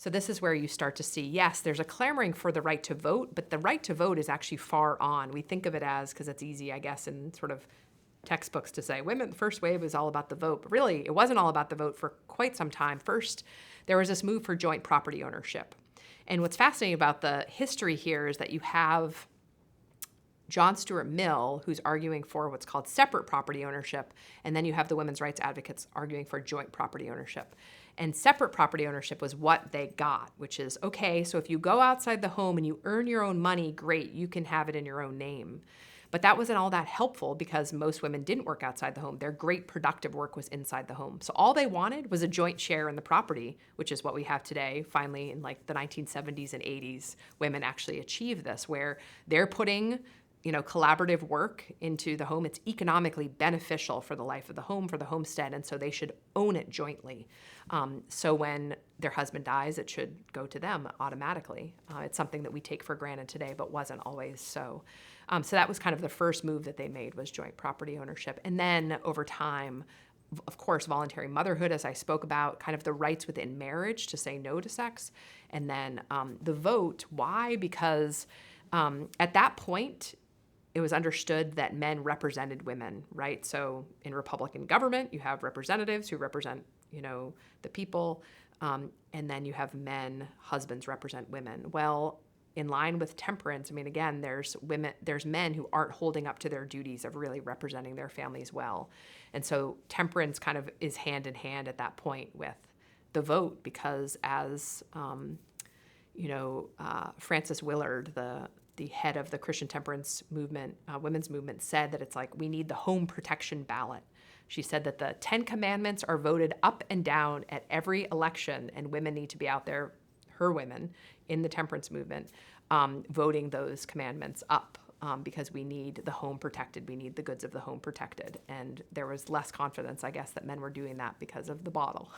So this is where you start to see, yes, there's a clamoring for the right to vote, but the right to vote is actually far on. We think of it as, because it's easy, I guess, in sort of textbooks to say women, the first wave is all about the vote, but really it wasn't all about the vote for quite some time. First, there was this move for joint property ownership. And what's fascinating about the history here is that you have John Stuart Mill, who's arguing for what's called separate property ownership, and then you have the women's rights advocates arguing for joint property ownership. And separate property ownership was what they got, which is, okay, so if you go outside the home and you earn your own money, great, you can have it in your own name. But that wasn't all that helpful because most women didn't work outside the home. Their great productive work was inside the home. So all they wanted was a joint share in the property, which is what we have today. Finally, in like the 1970s and 80s, women actually achieved this, where they're putting collaborative work into the home. It's economically beneficial for the life of the home, for the homestead, and so they should own it jointly. So when their husband dies, it should go to them automatically. It's something that we take for granted today, but wasn't always so. So that was kind of the first move that they made, was joint property ownership. And then over time, of course, voluntary motherhood, as I spoke about, kind of the rights within marriage to say no to sex. And then the vote. Why? Because at that point, it was understood that men represented women, right? So in Republican government, you have representatives who represent, the people, and then you have men, husbands represent women. Well, in line with temperance, again, there's men who aren't holding up to their duties of really representing their families well. And so temperance kind of is hand in hand at that point with the vote, because as, Frances Willard, the head of the Christian temperance movement, women's movement, said that it's like, we need the home protection ballot. She said that the 10 commandments are voted up and down at every election, and women need to be out there, her women in the temperance movement, voting those commandments up, because we need the home protected. We need the goods of the home protected. And there was less confidence, I guess, that men were doing that because of the bottle.